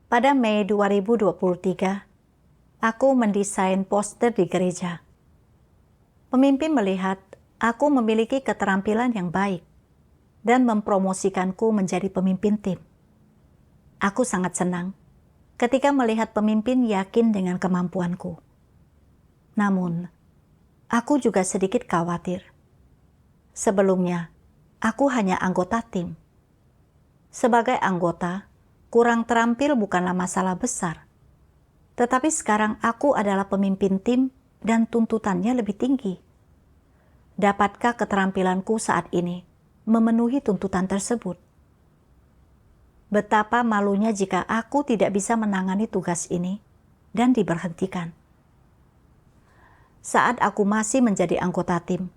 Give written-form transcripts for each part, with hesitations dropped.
Pada Mei 2023, aku mendesain poster di gereja. Pemimpin melihat aku memiliki keterampilan yang baik dan mempromosikanku menjadi pemimpin tim. Aku sangat senang ketika melihat pemimpin yakin dengan kemampuanku. Namun, aku juga sedikit khawatir. Sebelumnya, aku hanya anggota tim. Sebagai anggota, kurang terampil bukanlah masalah besar. Tetapi sekarang aku adalah pemimpin tim dan tuntutannya lebih tinggi. Dapatkah keterampilanku saat ini memenuhi tuntutan tersebut? Betapa malunya jika aku tidak bisa menangani tugas ini dan diberhentikan. Saat aku masih menjadi anggota tim,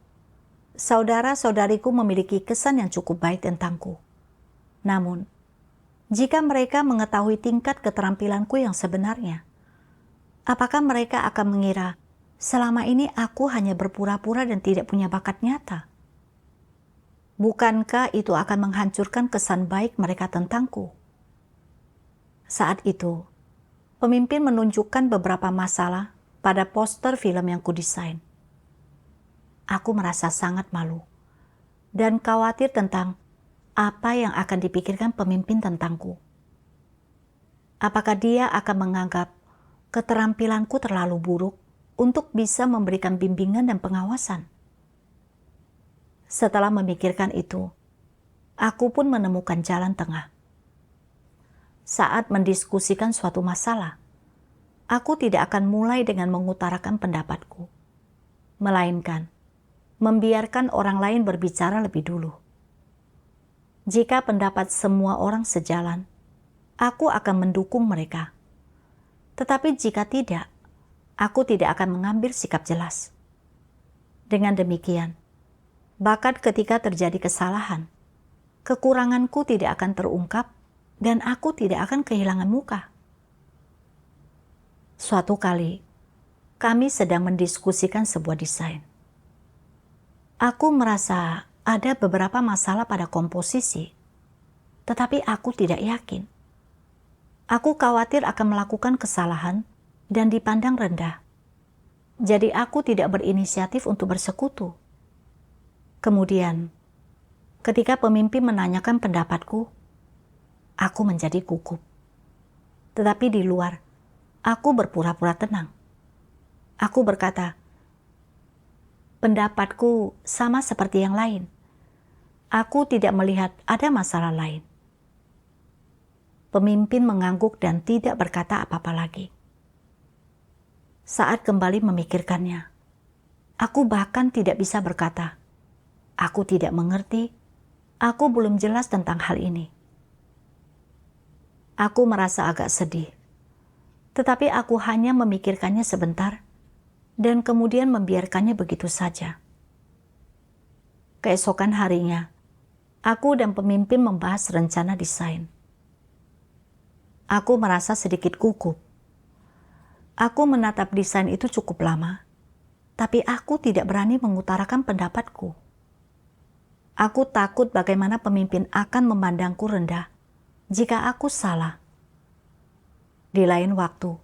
saudara-saudariku memiliki kesan yang cukup baik tentangku. Namun, jika mereka mengetahui tingkat keterampilanku yang sebenarnya, apakah mereka akan mengira selama ini aku hanya berpura-pura dan tidak punya bakat nyata? Bukankah itu akan menghancurkan kesan baik mereka tentangku? Saat itu, pemimpin menunjukkan beberapa masalah pada poster film yang kudesain. Aku merasa sangat malu dan khawatir tentang apa yang akan dipikirkan pemimpin tentangku. Apakah dia akan menganggap keterampilanku terlalu buruk untuk bisa memberikan bimbingan dan pengawasan? Setelah memikirkan itu, aku pun menemukan jalan tengah. Saat mendiskusikan suatu masalah, aku tidak akan mulai dengan mengutarakan pendapatku, melainkan membiarkan orang lain berbicara lebih dulu. Jika pendapat semua orang sejalan, aku akan mendukung mereka. Tetapi jika tidak, aku tidak akan mengambil sikap jelas. Dengan demikian, bahkan ketika terjadi kesalahan, kekuranganku tidak akan terungkap dan aku tidak akan kehilangan muka. Suatu kali, kami sedang mendiskusikan sebuah desain. Aku merasa ada beberapa masalah pada komposisi, tetapi aku tidak yakin. Aku khawatir akan melakukan kesalahan dan dipandang rendah. Jadi aku tidak berinisiatif untuk bersekutu. Kemudian, ketika pemimpin menanyakan pendapatku, aku menjadi gugup. Tetapi di luar, aku berpura-pura tenang. Aku berkata, pendapatku sama seperti yang lain. Aku tidak melihat ada masalah lain. Pemimpin mengangguk dan tidak berkata apa-apa lagi. Saat kembali memikirkannya, aku bahkan tidak bisa berkata, aku tidak mengerti, aku belum jelas tentang hal ini. Aku merasa agak sedih, tetapi aku hanya memikirkannya sebentar dan kemudian membiarkannya begitu saja. Keesokan harinya, aku dan pemimpin membahas rencana desain. Aku merasa sedikit gugup. Aku menatap desain itu cukup lama, tapi aku tidak berani mengutarakan pendapatku. Aku takut bagaimana pemimpin akan memandangku rendah jika aku salah. Di lain waktu,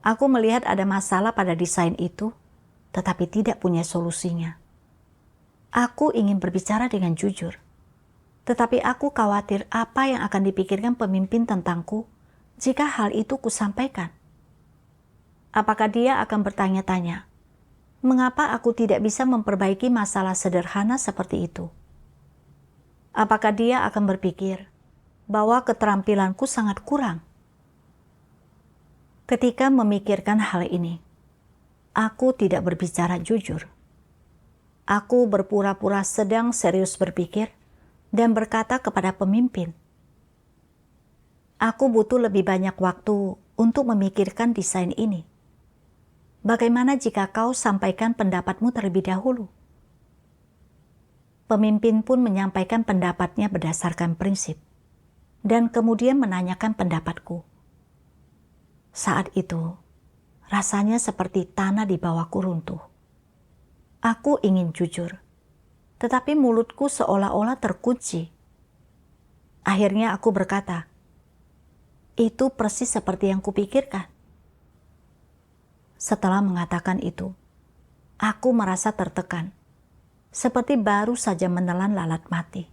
aku melihat ada masalah pada desain itu, tetapi tidak punya solusinya. Aku ingin berbicara dengan jujur, tetapi aku khawatir apa yang akan dipikirkan pemimpin tentangku jika hal itu kusampaikan. Apakah dia akan bertanya-tanya, mengapa aku tidak bisa memperbaiki masalah sederhana seperti itu? Apakah dia akan berpikir bahwa keterampilanku sangat kurang? Ketika memikirkan hal ini, aku tidak berbicara jujur. Aku berpura-pura sedang serius berpikir dan berkata kepada pemimpin, aku butuh lebih banyak waktu untuk memikirkan desain ini. Bagaimana jika kau sampaikan pendapatmu terlebih dahulu? Pemimpin pun menyampaikan pendapatnya berdasarkan prinsip, dan kemudian menanyakan pendapatku. Saat itu, rasanya seperti tanah di bawahku runtuh. Aku ingin jujur, tetapi mulutku seolah-olah terkunci. Akhirnya aku berkata, Itu persis seperti yang kupikirkan. Setelah mengatakan itu, aku merasa tertekan, seperti baru saja menelan lalat mati.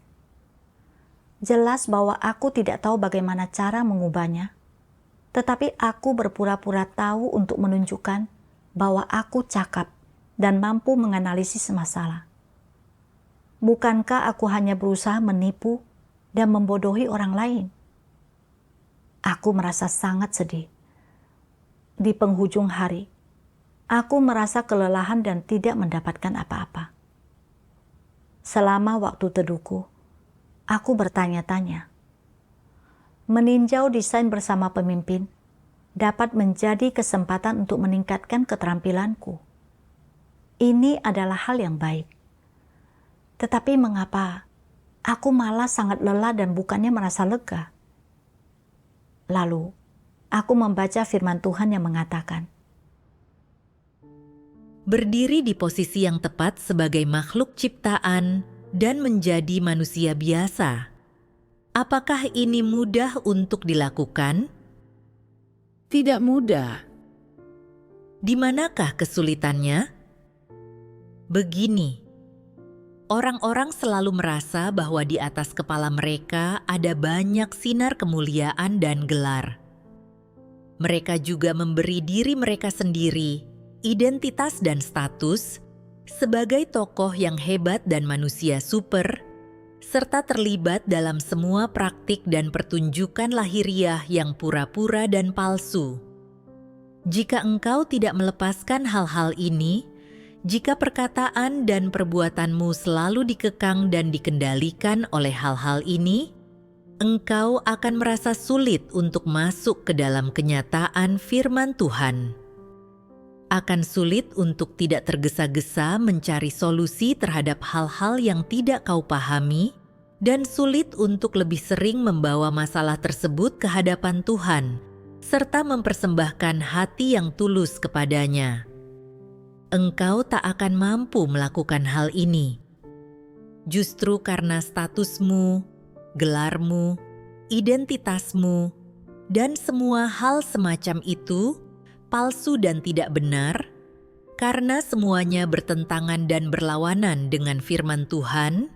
Jelas bahwa aku tidak tahu bagaimana cara mengubahnya, tetapi aku berpura-pura tahu untuk menunjukkan bahwa aku cakap dan mampu menganalisis masalah. Bukankah aku hanya berusaha menipu dan membodohi orang lain? Aku merasa sangat sedih. Di penghujung hari, aku merasa kelelahan dan tidak mendapatkan apa-apa. Selama waktu teduhku, aku bertanya-tanya, meninjau desain bersama pemimpin dapat menjadi kesempatan untuk meningkatkan keterampilanku. Ini adalah hal yang baik. Tetapi mengapa aku malah sangat lelah dan bukannya merasa lega? Lalu, aku membaca firman Tuhan yang mengatakan, berdiri di posisi yang tepat sebagai makhluk ciptaan dan menjadi manusia biasa. Apakah ini mudah untuk dilakukan? Tidak mudah. Di manakah kesulitannya? Begini, orang-orang selalu merasa bahwa di atas kepala mereka ada banyak sinar kemuliaan dan gelar. Mereka juga memberi diri mereka sendiri, identitas dan status, sebagai tokoh yang hebat dan manusia super, serta terlibat dalam semua praktik dan pertunjukan lahiriah yang pura-pura dan palsu. Jika engkau tidak melepaskan hal-hal ini, jika perkataan dan perbuatanmu selalu dikekang dan dikendalikan oleh hal-hal ini, engkau akan merasa sulit untuk masuk ke dalam kenyataan firman Tuhan. Akan sulit untuk tidak tergesa-gesa mencari solusi terhadap hal-hal yang tidak kau pahami, dan sulit untuk lebih sering membawa masalah tersebut ke hadapan Tuhan, serta mempersembahkan hati yang tulus kepadanya. Engkau tak akan mampu melakukan hal ini. Justru karena statusmu, gelarmu, identitasmu, dan semua hal semacam itu palsu dan tidak benar, karena semuanya bertentangan dan berlawanan dengan firman Tuhan,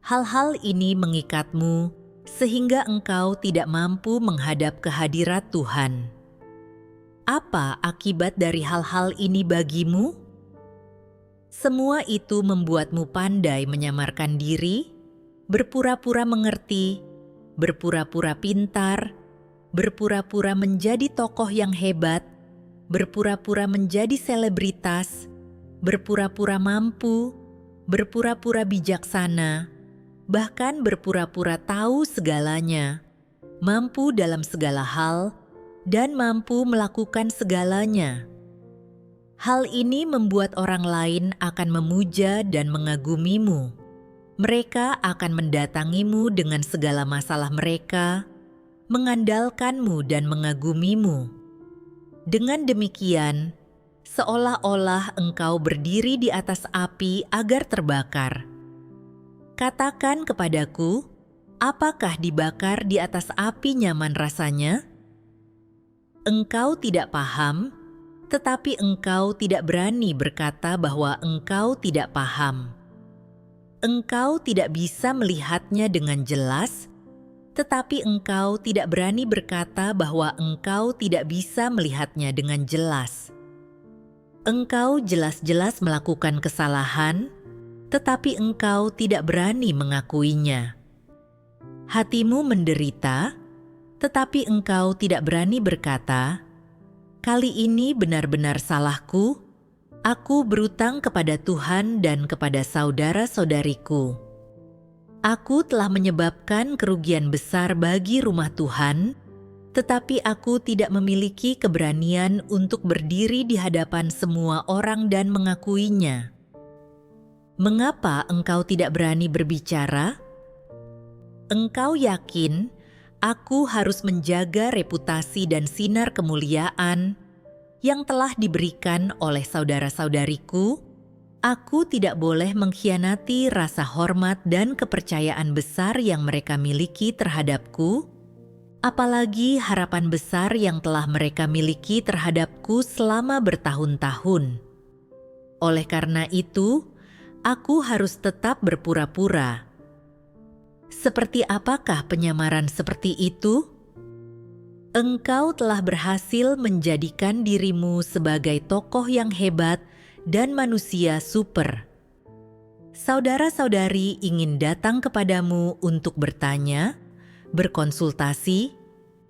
hal-hal ini mengikatmu sehingga engkau tidak mampu menghadap kehadirat Tuhan. Apa akibat dari hal-hal ini bagimu? Semua itu membuatmu pandai menyamarkan diri, berpura-pura mengerti, berpura-pura pintar, berpura-pura menjadi tokoh yang hebat, berpura-pura menjadi selebritas, berpura-pura mampu, berpura-pura bijaksana, bahkan berpura-pura tahu segalanya, mampu dalam segala hal, dan mampu melakukan segalanya. Hal ini membuat orang lain akan memuja dan mengagumimu. Mereka akan mendatangimu dengan segala masalah mereka, mengandalkanmu dan mengagumimu. Dengan demikian, seolah-olah engkau berdiri di atas api agar terbakar. Katakan kepadaku, apakah dibakar di atas api nyaman rasanya? Engkau tidak paham, tetapi engkau tidak berani berkata bahwa engkau tidak paham. Engkau tidak bisa melihatnya dengan jelas, tetapi engkau tidak berani berkata bahwa engkau tidak bisa melihatnya dengan jelas. Engkau jelas-jelas melakukan kesalahan, tetapi engkau tidak berani mengakuinya. Hatimu menderita, tetapi engkau tidak berani berkata, "Kali ini benar-benar salahku, aku berutang kepada Tuhan dan kepada saudara-saudariku. Aku telah menyebabkan kerugian besar bagi rumah Tuhan, tetapi aku tidak memiliki keberanian untuk berdiri di hadapan semua orang dan mengakuinya." Mengapa engkau tidak berani berbicara? Engkau yakin aku harus menjaga reputasi dan sinar kemuliaan yang telah diberikan oleh saudara-saudariku. Aku tidak boleh mengkhianati rasa hormat dan kepercayaan besar yang mereka miliki terhadapku. apalagi harapan besar yang telah mereka miliki terhadapku selama bertahun-tahun. Oleh karena itu, aku harus tetap berpura-pura. Seperti apakah penyamaran seperti itu? Engkau telah berhasil menjadikan dirimu sebagai tokoh yang hebat dan manusia super. Saudara-saudari ingin datang kepadamu untuk bertanya, berkonsultasi,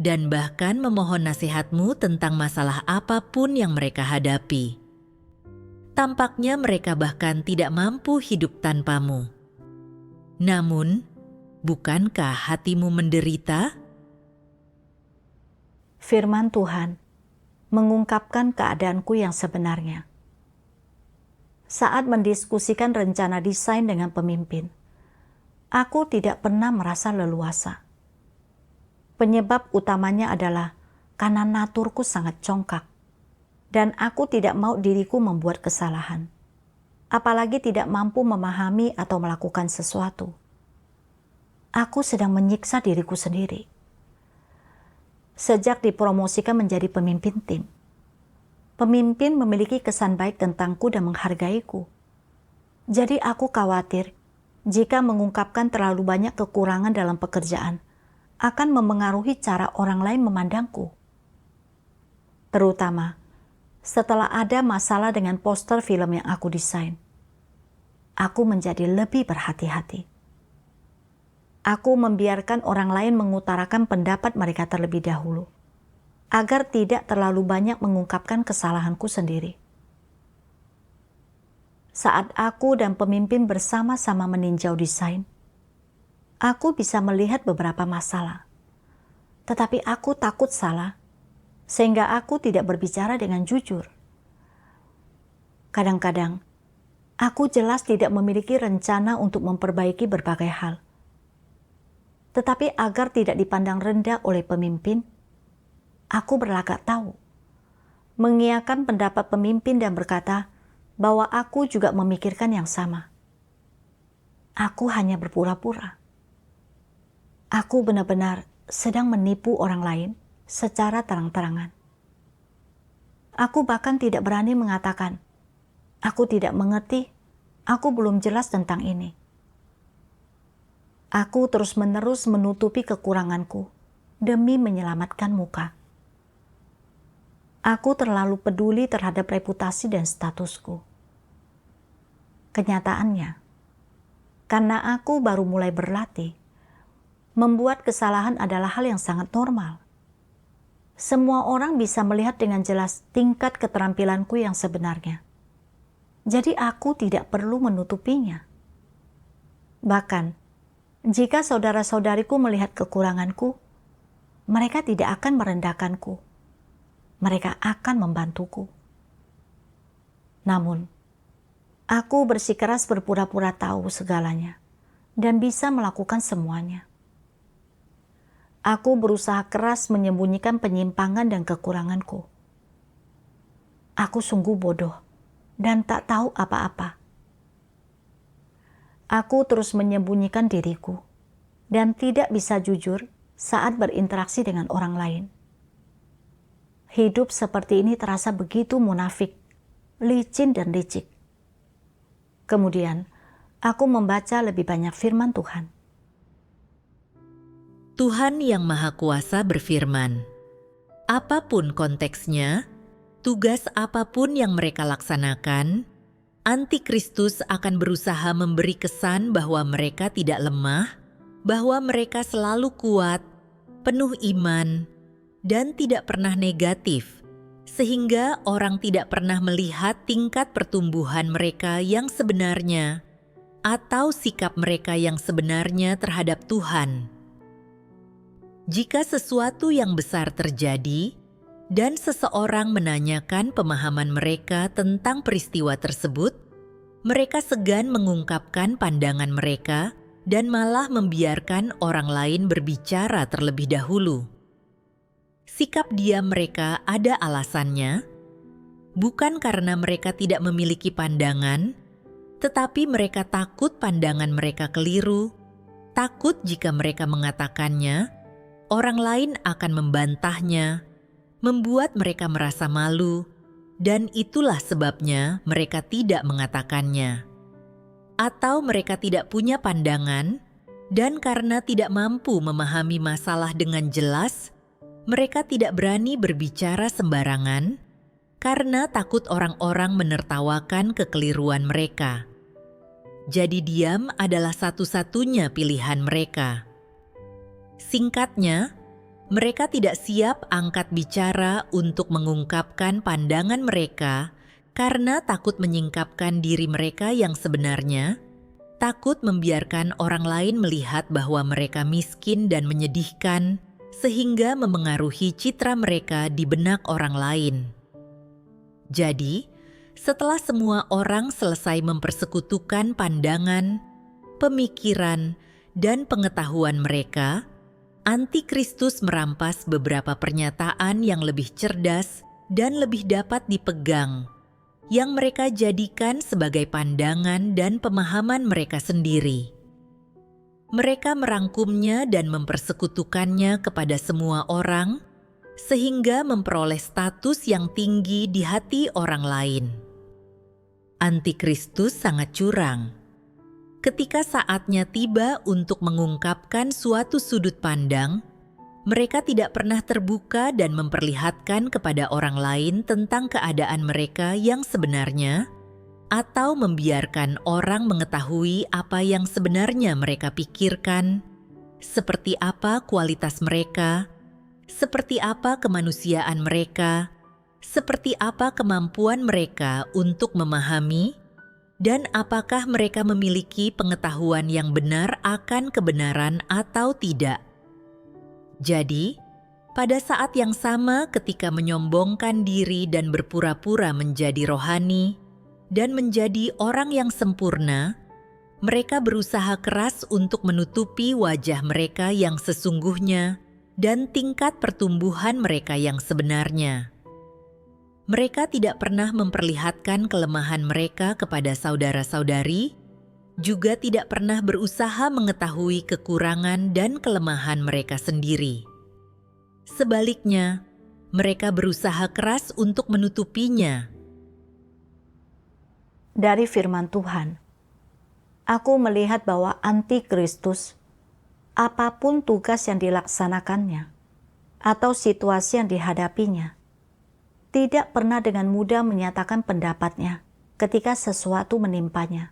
dan bahkan memohon nasihatmu tentang masalah apapun yang mereka hadapi. Tampaknya mereka bahkan tidak mampu hidup tanpamu. Namun, bukankah hatimu menderita? Firman Tuhan mengungkapkan keadaanku yang sebenarnya. Saat mendiskusikan rencana desain dengan pemimpin, aku tidak pernah merasa leluasa. Penyebab utamanya adalah karena naturku sangat congkak, dan aku tidak mau diriku membuat kesalahan, apalagi tidak mampu memahami atau melakukan sesuatu. Aku sedang menyiksa diriku sendiri. Sejak dipromosikan menjadi pemimpin tim, pemimpin memiliki kesan baik tentangku dan menghargaiku. Jadi aku khawatir jika mengungkapkan terlalu banyak kekurangan dalam pekerjaan akan memengaruhi cara orang lain memandangku. Terutama setelah ada masalah dengan poster film yang aku desain, aku menjadi lebih berhati-hati. Aku membiarkan orang lain mengutarakan pendapat mereka terlebih dahulu, agar tidak terlalu banyak mengungkapkan kesalahanku sendiri. Saat aku dan pemimpin bersama-sama meninjau desain, aku bisa melihat beberapa masalah. Tetapi aku takut salah, sehingga aku tidak berbicara dengan jujur. Kadang-kadang, aku jelas tidak memiliki rencana untuk memperbaiki berbagai hal. Tetapi agar tidak dipandang rendah oleh pemimpin, aku berlagak tahu, mengiyakan pendapat pemimpin dan berkata bahwa aku juga memikirkan yang sama. Aku hanya berpura-pura. Aku benar-benar sedang menipu orang lain secara terang-terangan. Aku bahkan tidak berani mengatakan, aku tidak mengerti, aku belum jelas tentang ini. Aku terus-menerus menutupi kekuranganku demi menyelamatkan muka. Aku terlalu peduli terhadap reputasi dan statusku. Kenyataannya, karena aku baru mulai berlatih, membuat kesalahan adalah hal yang sangat normal. Semua orang bisa melihat dengan jelas tingkat keterampilanku yang sebenarnya. Jadi aku tidak perlu menutupinya. Bahkan, jika saudara-saudariku melihat kekuranganku, mereka tidak akan merendahkanku. Mereka akan membantuku. Namun, aku bersikeras berpura-pura tahu segalanya dan bisa melakukan semuanya. Aku berusaha keras menyembunyikan penyimpangan dan kekuranganku. Aku sungguh bodoh dan tak tahu apa-apa. Aku terus menyembunyikan diriku dan tidak bisa jujur saat berinteraksi dengan orang lain. Hidup seperti ini terasa begitu munafik, licin dan licik. Kemudian, aku membaca lebih banyak firman Tuhan. Tuhan Yang Maha Kuasa berfirman, apapun konteksnya, tugas apapun yang mereka laksanakan, Antikristus akan berusaha memberi kesan bahwa mereka tidak lemah, bahwa mereka selalu kuat, penuh iman, dan tidak pernah negatif, sehingga orang tidak pernah melihat tingkat pertumbuhan mereka yang sebenarnya atau sikap mereka yang sebenarnya terhadap Tuhan. Jika sesuatu yang besar terjadi, dan seseorang menanyakan pemahaman mereka tentang peristiwa tersebut, mereka segan mengungkapkan pandangan mereka dan malah membiarkan orang lain berbicara terlebih dahulu. Sikap diam mereka ada alasannya, bukan karena mereka tidak memiliki pandangan, tetapi mereka takut pandangan mereka keliru, takut jika mereka mengatakannya, orang lain akan membantahnya, membuat mereka merasa malu, dan itulah sebabnya mereka tidak mengatakannya. Atau mereka tidak punya pandangan, dan karena tidak mampu memahami masalah dengan jelas, mereka tidak berani berbicara sembarangan karena takut orang-orang menertawakan kekeliruan mereka. Jadi diam adalah satu-satunya pilihan mereka. Singkatnya, mereka tidak siap angkat bicara untuk mengungkapkan pandangan mereka karena takut menyingkapkan diri mereka yang sebenarnya, takut membiarkan orang lain melihat bahwa mereka miskin dan menyedihkan, sehingga memengaruhi citra mereka di benak orang lain. Jadi, setelah semua orang selesai mempersekutukan pandangan, pemikiran, dan pengetahuan mereka, Antikristus merampas beberapa pernyataan yang lebih cerdas dan lebih dapat dipegang, yang mereka jadikan sebagai pandangan dan pemahaman mereka sendiri. Mereka merangkumnya dan mempersekutukannya kepada semua orang, sehingga memperoleh status yang tinggi di hati orang lain. Antikristus sangat curang. Ketika saatnya tiba untuk mengungkapkan suatu sudut pandang, mereka tidak pernah terbuka dan memperlihatkan kepada orang lain tentang keadaan mereka yang sebenarnya, atau membiarkan orang mengetahui apa yang sebenarnya mereka pikirkan, seperti apa kualitas mereka, seperti apa kemanusiaan mereka, seperti apa kemampuan mereka untuk memahami, dan apakah mereka memiliki pengetahuan yang benar akan kebenaran atau tidak. Jadi, pada saat yang sama ketika menyombongkan diri dan berpura-pura menjadi rohani dan menjadi orang yang sempurna, mereka berusaha keras untuk menutupi wajah mereka yang sesungguhnya dan tingkat pertumbuhan mereka yang sebenarnya. Mereka tidak pernah memperlihatkan kelemahan mereka kepada saudara-saudari, juga tidak pernah berusaha mengetahui kekurangan dan kelemahan mereka sendiri. Sebaliknya, mereka berusaha keras untuk menutupinya. Dari firman Tuhan, aku melihat bahwa Antikristus, apapun tugas yang dilaksanakannya atau situasi yang dihadapinya, tidak pernah dengan mudah menyatakan pendapatnya ketika sesuatu menimpanya.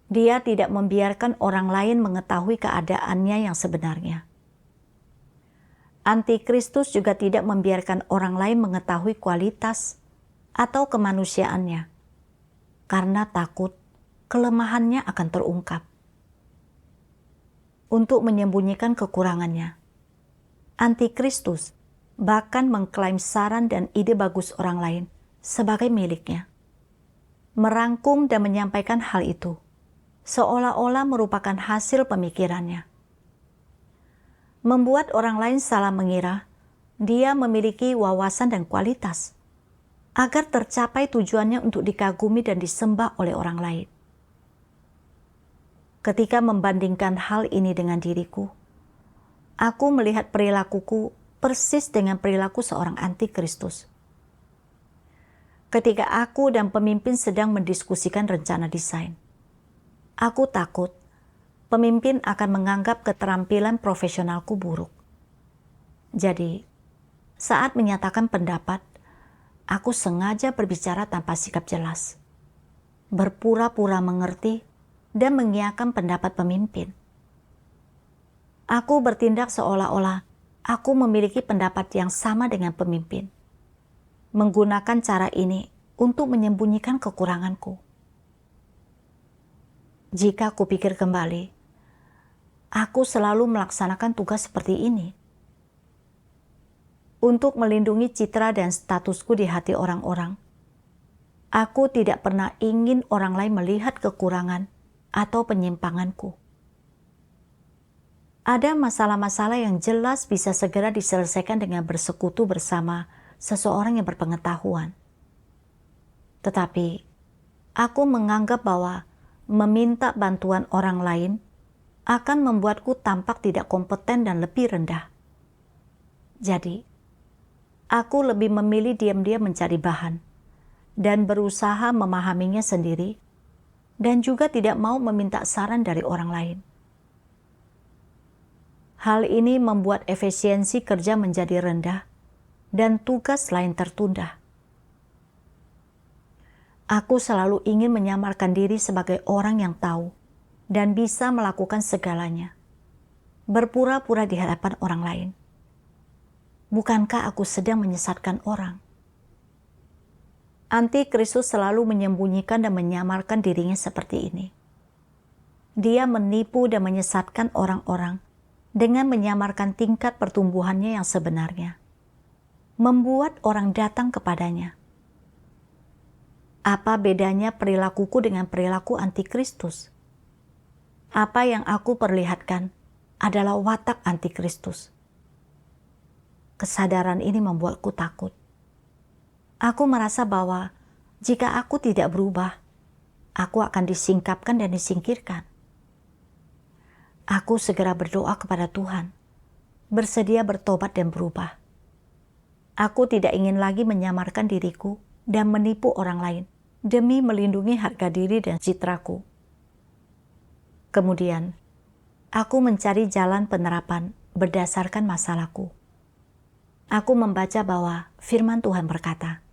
Dia tidak membiarkan orang lain mengetahui keadaannya yang sebenarnya. Antikristus juga tidak membiarkan orang lain mengetahui kualitas atau kemanusiaannya, karena takut kelemahannya akan terungkap. Untuk menyembunyikan kekurangannya, Antikristus bahkan mengklaim saran dan ide bagus orang lain sebagai miliknya. Merangkum dan menyampaikan hal itu, seolah-olah merupakan hasil pemikirannya. Membuat orang lain salah mengira dia memiliki wawasan dan kualitas, agar tercapai tujuannya untuk dikagumi dan disembah oleh orang lain. Ketika membandingkan hal ini dengan diriku, aku melihat perilakuku persis dengan perilaku seorang antikristus. Ketika aku dan pemimpin sedang mendiskusikan rencana desain, aku takut pemimpin akan menganggap keterampilan profesionalku buruk. Jadi, saat menyatakan pendapat, aku sengaja berbicara tanpa sikap jelas, berpura-pura mengerti dan mengiyakan pendapat pemimpin. Aku bertindak seolah-olah aku memiliki pendapat yang sama dengan pemimpin, menggunakan cara ini untuk menyembunyikan kekuranganku. Jika aku pikir kembali, aku selalu melaksanakan tugas seperti ini untuk melindungi citra dan statusku di hati orang-orang. Aku tidak pernah ingin orang lain melihat kekurangan atau penyimpanganku. Ada masalah-masalah yang jelas bisa segera diselesaikan dengan bersekutu bersama seseorang yang berpengetahuan. Tetapi, aku menganggap bahwa meminta bantuan orang lain akan membuatku tampak tidak kompeten dan lebih rendah. Jadi, aku lebih memilih diam-diam mencari bahan dan berusaha memahaminya sendiri, dan juga tidak mau meminta saran dari orang lain. Hal ini membuat efisiensi kerja menjadi rendah dan tugas lain tertunda. Aku selalu ingin menyamarkan diri sebagai orang yang tahu dan bisa melakukan segalanya, berpura-pura di hadapan orang lain. Bukankah aku sedang menyesatkan orang? Antikristus selalu menyembunyikan dan menyamarkan dirinya seperti ini. Dia menipu dan menyesatkan orang-orang dengan menyamarkan tingkat pertumbuhannya yang sebenarnya, membuat orang datang kepadanya. Apa bedanya perilakuku dengan perilaku antikristus? Apa yang aku perlihatkan adalah watak antikristus. Kesadaran ini membuatku takut. Aku merasa bahwa jika aku tidak berubah, aku akan disingkapkan dan disingkirkan. Aku segera berdoa kepada Tuhan, bersedia bertobat dan berubah. Aku tidak ingin lagi menyamarkan diriku dan menipu orang lain demi melindungi harga diri dan citraku. Kemudian, aku mencari jalan penerapan berdasarkan masalahku. Aku membaca bahwa firman Tuhan berkata,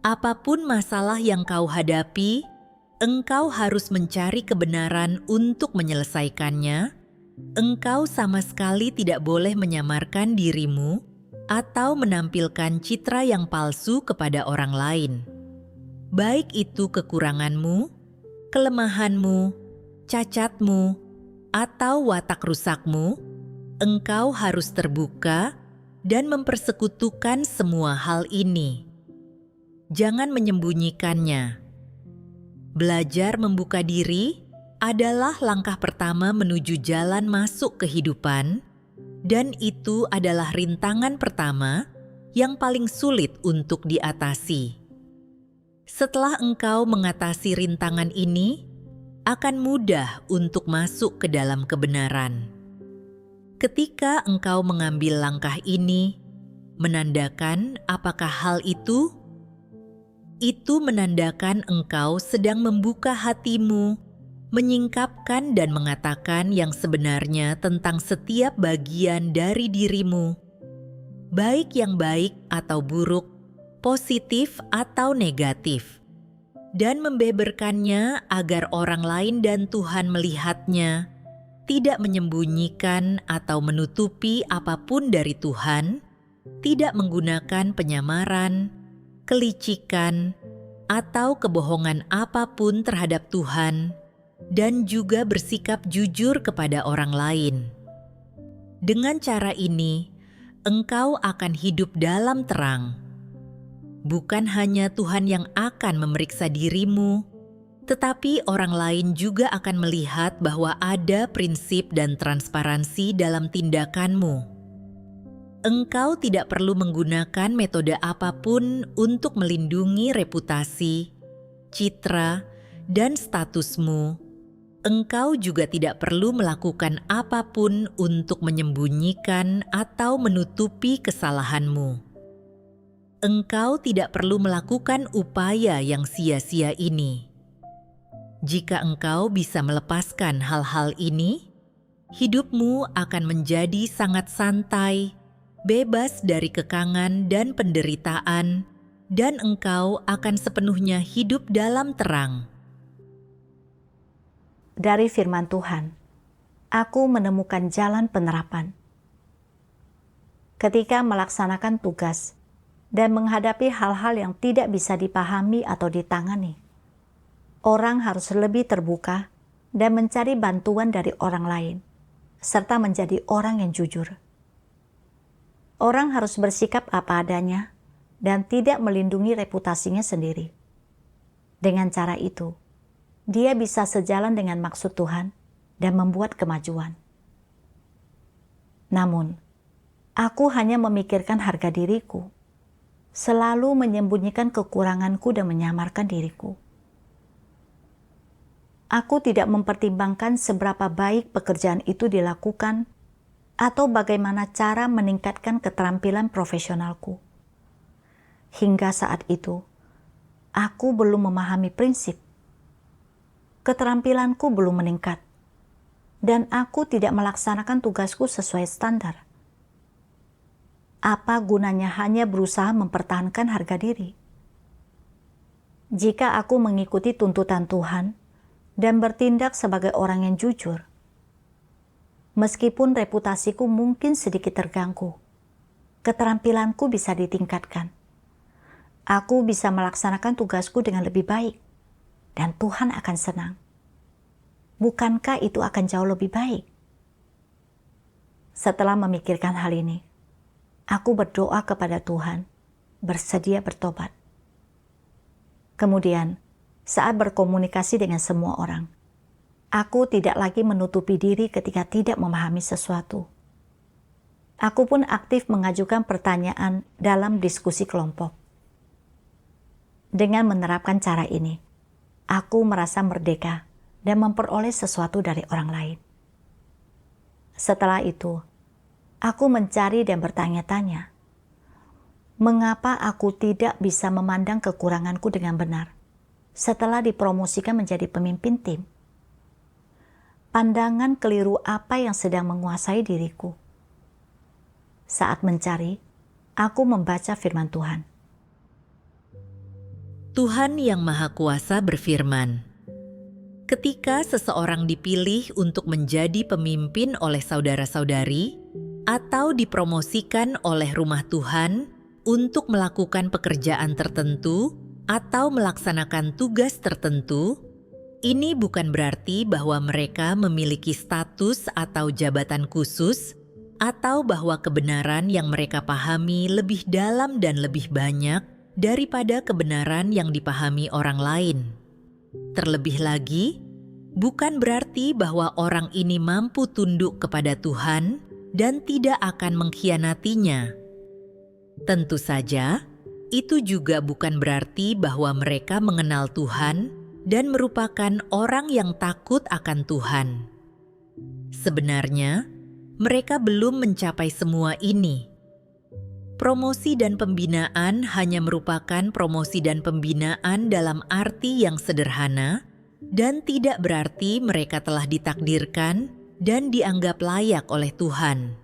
Apapun masalah yang kau hadapi, engkau harus mencari kebenaran untuk menyelesaikannya. Engkau sama sekali tidak boleh menyamarkan dirimu atau menampilkan citra yang palsu kepada orang lain. Baik itu kekuranganmu, kelemahanmu, cacatmu, atau watak rusakmu, engkau harus terbuka dan mempersekutukan semua hal ini. Jangan menyembunyikannya. Belajar membuka diri adalah langkah pertama menuju jalan masuk kehidupan, dan itu adalah rintangan pertama yang paling sulit untuk diatasi. Setelah engkau mengatasi rintangan ini, akan mudah untuk masuk ke dalam kebenaran. Ketika engkau mengambil langkah ini, menandakan apakah hal itu menandakan engkau sedang membuka hatimu, menyingkapkan dan mengatakan yang sebenarnya tentang setiap bagian dari dirimu, baik yang baik atau buruk, positif atau negatif, dan membeberkannya agar orang lain dan Tuhan melihatnya, tidak menyembunyikan atau menutupi apapun dari Tuhan, tidak menggunakan penyamaran, kelicikan, atau kebohongan apapun terhadap Tuhan, dan juga bersikap jujur kepada orang lain. Dengan cara ini, engkau akan hidup dalam terang. Bukan hanya Tuhan yang akan memeriksa dirimu, tetapi orang lain juga akan melihat bahwa ada prinsip dan transparansi dalam tindakanmu. Engkau tidak perlu menggunakan metode apapun untuk melindungi reputasi, citra, dan statusmu. Engkau juga tidak perlu melakukan apapun untuk menyembunyikan atau menutupi kesalahanmu. Engkau tidak perlu melakukan upaya yang sia-sia ini. Jika engkau bisa melepaskan hal-hal ini, hidupmu akan menjadi sangat santai, bebas dari kekangan dan penderitaan, dan engkau akan sepenuhnya hidup dalam terang. Dari firman Tuhan, aku menemukan jalan penerapan. Ketika melaksanakan tugas dan menghadapi hal-hal yang tidak bisa dipahami atau ditangani, orang harus lebih terbuka dan mencari bantuan dari orang lain, serta menjadi orang yang jujur. Orang harus bersikap apa adanya dan tidak melindungi reputasinya sendiri. Dengan cara itu, dia bisa sejalan dengan maksud Tuhan dan membuat kemajuan. Namun, aku hanya memikirkan harga diriku, selalu menyembunyikan kekuranganku dan menyamarkan diriku. Aku tidak mempertimbangkan seberapa baik pekerjaan itu dilakukan atau bagaimana cara meningkatkan keterampilan profesionalku. Hingga saat itu, aku belum memahami prinsip. Keterampilanku belum meningkat, dan aku tidak melaksanakan tugasku sesuai standar. Apa gunanya hanya berusaha mempertahankan harga diri? Jika aku mengikuti tuntutan Tuhan dan bertindak sebagai orang yang jujur, meskipun reputasiku mungkin sedikit terganggu, keterampilanku bisa ditingkatkan. Aku bisa melaksanakan tugasku dengan lebih baik, dan Tuhan akan senang. Bukankah itu akan jauh lebih baik? Setelah memikirkan hal ini, aku berdoa kepada Tuhan, bersedia bertobat. Kemudian, saat berkomunikasi dengan semua orang, aku tidak lagi menutupi diri ketika tidak memahami sesuatu. Aku pun aktif mengajukan pertanyaan dalam diskusi kelompok. Dengan menerapkan cara ini, aku merasa merdeka dan memperoleh sesuatu dari orang lain. Setelah itu, aku mencari dan bertanya-tanya, mengapa aku tidak bisa memandang kekuranganku dengan benar setelah dipromosikan menjadi pemimpin tim? Pandangan keliru apa yang sedang menguasai diriku? Saat mencari, aku membaca firman Tuhan. Tuhan yang Maha Kuasa berfirman, ketika seseorang dipilih untuk menjadi pemimpin oleh saudara-saudari atau dipromosikan oleh rumah Tuhan untuk melakukan pekerjaan tertentu atau melaksanakan tugas tertentu, ini bukan berarti bahwa mereka memiliki status atau jabatan khusus atau bahwa kebenaran yang mereka pahami lebih dalam dan lebih banyak daripada kebenaran yang dipahami orang lain. Terlebih lagi, bukan berarti bahwa orang ini mampu tunduk kepada Tuhan dan tidak akan mengkhianatinya. Tentu saja, itu juga bukan berarti bahwa mereka mengenal Tuhan dan merupakan orang yang takut akan Tuhan. Sebenarnya, mereka belum mencapai semua ini. Promosi dan pembinaan hanya merupakan promosi dan pembinaan dalam arti yang sederhana dan tidak berarti mereka telah ditakdirkan dan dianggap layak oleh Tuhan.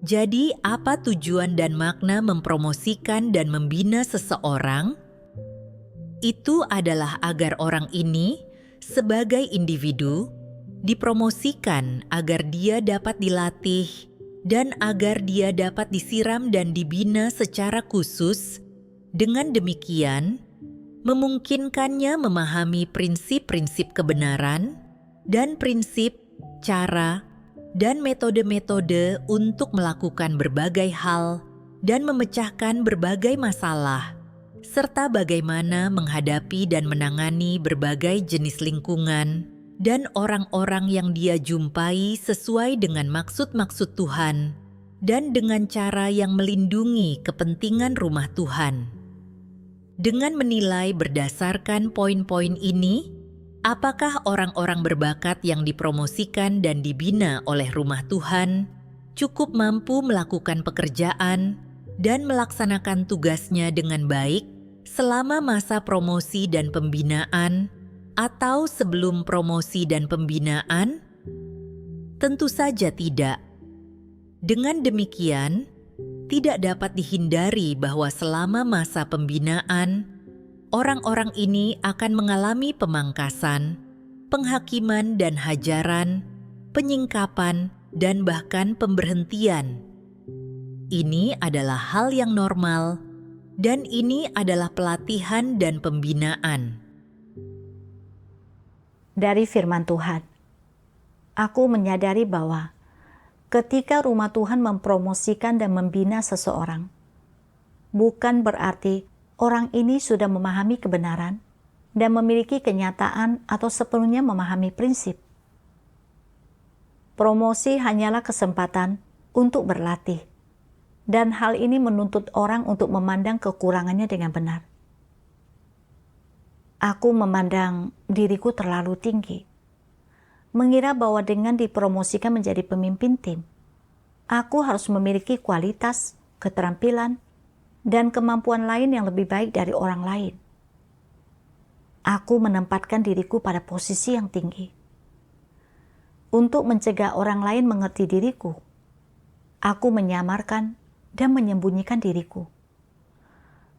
Jadi, apa tujuan dan makna mempromosikan dan membina seseorang? Itu adalah agar orang ini, sebagai individu, dipromosikan agar dia dapat dilatih dan agar dia dapat disiram dan dibina secara khusus. Dengan demikian, memungkinkannya memahami prinsip-prinsip kebenaran dan prinsip, cara, dan metode-metode untuk melakukan berbagai hal dan memecahkan berbagai masalah, serta bagaimana menghadapi dan menangani berbagai jenis lingkungan dan orang-orang yang dia jumpai sesuai dengan maksud-maksud Tuhan dan dengan cara yang melindungi kepentingan rumah Tuhan. Dengan menilai berdasarkan poin-poin ini, apakah orang-orang berbakat yang dipromosikan dan dibina oleh rumah Tuhan cukup mampu melakukan pekerjaan dan melaksanakan tugasnya dengan baik selama masa promosi dan pembinaan atau sebelum promosi dan pembinaan? Tentu saja tidak. Dengan demikian, tidak dapat dihindari bahwa selama masa pembinaan, orang-orang ini akan mengalami pemangkasan, penghakiman dan hajaran, penyingkapan, dan bahkan pemberhentian. Ini adalah hal yang normal, dan ini adalah pelatihan dan pembinaan. Dari firman Tuhan, aku menyadari bahwa ketika rumah Tuhan mempromosikan dan membina seseorang, bukan berarti orang ini sudah memahami kebenaran dan memiliki kenyataan atau sepenuhnya memahami prinsip. Promosi hanyalah kesempatan untuk berlatih, dan hal ini menuntut orang untuk memandang kekurangannya dengan benar. Aku memandang diriku terlalu tinggi, mengira bahwa dengan dipromosikan menjadi pemimpin tim, aku harus memiliki kualitas, keterampilan, dan kemampuan lain yang lebih baik dari orang lain. Aku menempatkan diriku pada posisi yang tinggi. Untuk mencegah orang lain mengerti diriku, aku menyamarkan dan menyembunyikan diriku,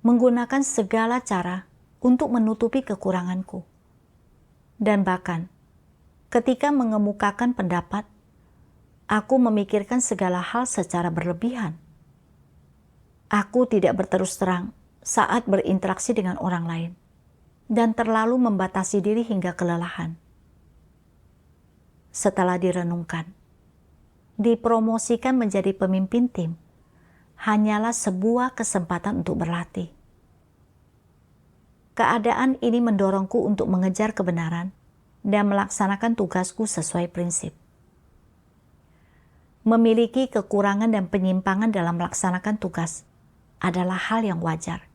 menggunakan segala cara untuk menutupi kekuranganku. Dan bahkan, ketika mengemukakan pendapat, aku memikirkan segala hal secara berlebihan. Aku tidak berterus terang saat berinteraksi dengan orang lain, dan terlalu membatasi diri hingga kelelahan. Setelah direnungkan, dipromosikan menjadi pemimpin tim hanyalah sebuah kesempatan untuk berlatih. Keadaan ini mendorongku untuk mengejar kebenaran dan melaksanakan tugasku sesuai prinsip. Memiliki kekurangan dan penyimpangan dalam melaksanakan tugas adalah hal yang wajar.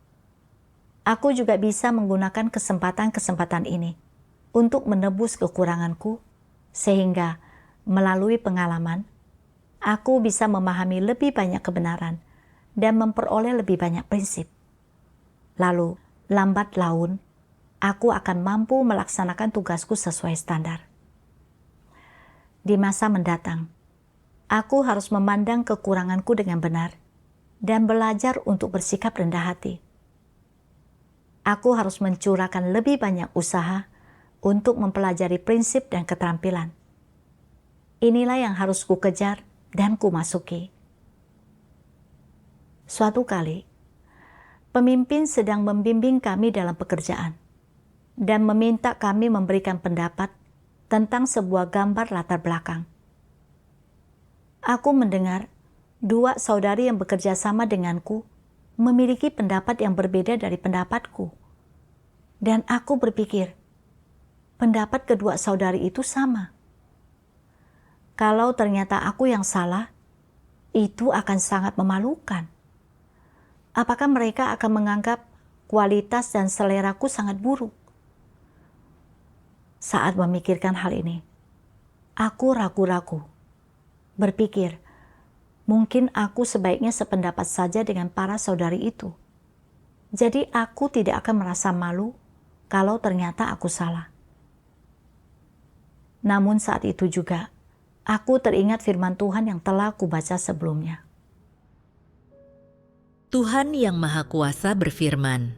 Aku juga bisa menggunakan kesempatan-kesempatan ini untuk menebus kekuranganku, sehingga melalui pengalaman, aku bisa memahami lebih banyak kebenaran dan memperoleh lebih banyak prinsip. Lalu, lambat laun, aku akan mampu melaksanakan tugasku sesuai standar. Di masa mendatang, aku harus memandang kekuranganku dengan benar dan belajar untuk bersikap rendah hati. Aku harus mencurahkan lebih banyak usaha untuk mempelajari prinsip dan keterampilan. Inilah yang harus kukejar dan kumasuki. Suatu kali, pemimpin sedang membimbing kami dalam pekerjaan dan meminta kami memberikan pendapat tentang sebuah gambar latar belakang. Aku mendengar dua saudari yang bekerja sama denganku memiliki pendapat yang berbeda dari pendapatku. Dan aku berpikir, pendapat kedua saudari itu sama. Kalau ternyata aku yang salah, itu akan sangat memalukan. Apakah mereka akan menganggap kualitas dan seleraku sangat buruk? Saat memikirkan hal ini, aku ragu-ragu, berpikir, mungkin aku sebaiknya sependapat saja dengan para saudari itu. Jadi aku tidak akan merasa malu kalau ternyata aku salah. Namun saat itu juga, aku teringat firman Tuhan yang telah kubaca sebelumnya. Tuhan Yang Maha Kuasa berfirman,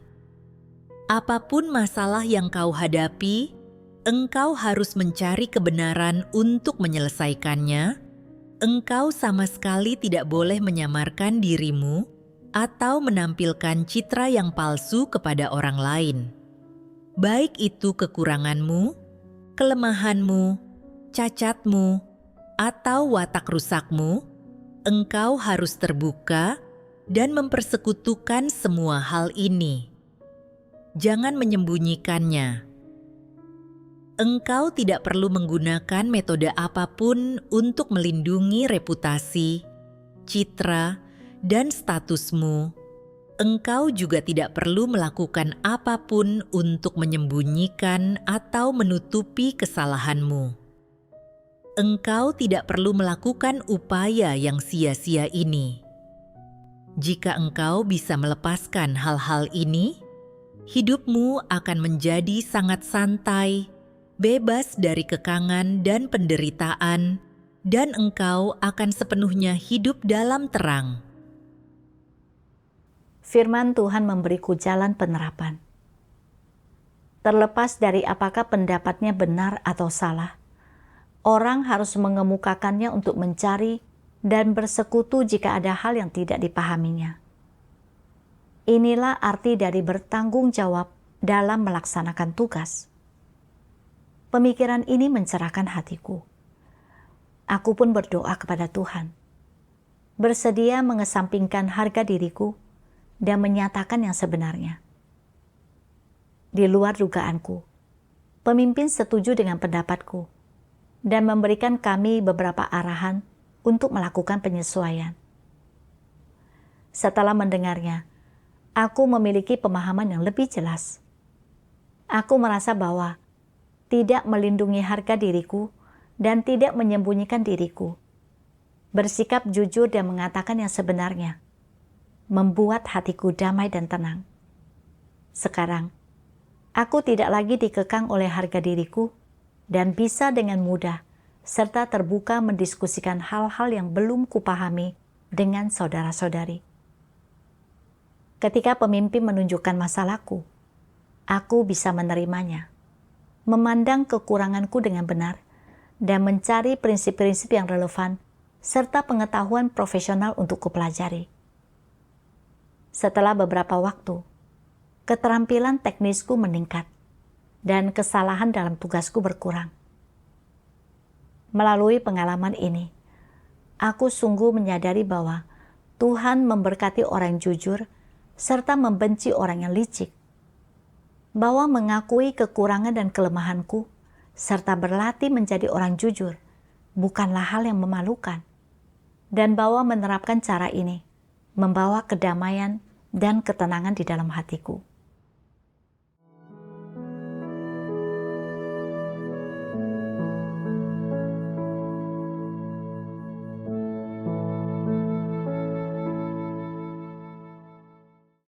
"Apapun masalah yang kau hadapi, engkau harus mencari kebenaran untuk menyelesaikannya. Engkau sama sekali tidak boleh menyamarkan dirimu atau menampilkan citra yang palsu kepada orang lain. Baik itu kekuranganmu, kelemahanmu, cacatmu, atau watak rusakmu, engkau harus terbuka dan mempersekutukan semua hal ini. Jangan menyembunyikannya. Engkau tidak perlu menggunakan metode apapun untuk melindungi reputasi, citra, dan statusmu. Engkau juga tidak perlu melakukan apapun untuk menyembunyikan atau menutupi kesalahanmu. Engkau tidak perlu melakukan upaya yang sia-sia ini. Jika engkau bisa melepaskan hal-hal ini, hidupmu akan menjadi sangat santai, bebas dari kekangan dan penderitaan, dan engkau akan sepenuhnya hidup dalam terang." Firman Tuhan memberiku jalan penerapan. Terlepas dari apakah pendapatnya benar atau salah, orang harus mengemukakannya untuk mencari dan bersekutu jika ada hal yang tidak dipahaminya. Inilah arti dari bertanggung jawab dalam melaksanakan tugas. Pemikiran ini mencerahkan hatiku. Aku pun berdoa kepada Tuhan, bersedia mengesampingkan harga diriku dan menyatakan yang sebenarnya. Di luar dugaanku, pemimpin setuju dengan pendapatku dan memberikan kami beberapa arahan untuk melakukan penyesuaian. Setelah mendengarnya, aku memiliki pemahaman yang lebih jelas. Aku merasa bahwa tidak melindungi harga diriku dan tidak menyembunyikan diriku. Bersikap jujur dan mengatakan yang sebenarnya membuat hatiku damai dan tenang. Sekarang, aku tidak lagi dikekang oleh harga diriku dan bisa dengan mudah serta terbuka mendiskusikan hal-hal yang belum kupahami dengan saudara-saudari. Ketika pemimpin menunjukkan masalahku, aku bisa menerimanya, memandang kekuranganku dengan benar, dan mencari prinsip-prinsip yang relevan serta pengetahuan profesional untuk kupelajari. Setelah beberapa waktu, keterampilan teknisku meningkat dan kesalahan dalam tugasku berkurang. Melalui pengalaman ini, aku sungguh menyadari bahwa Tuhan memberkati orang jujur serta membenci orang yang licik, bahwa mengakui kekurangan dan kelemahanku serta berlatih menjadi orang jujur bukanlah hal yang memalukan, dan bahwa menerapkan cara ini membawa kedamaian dan ketenangan di dalam hatiku.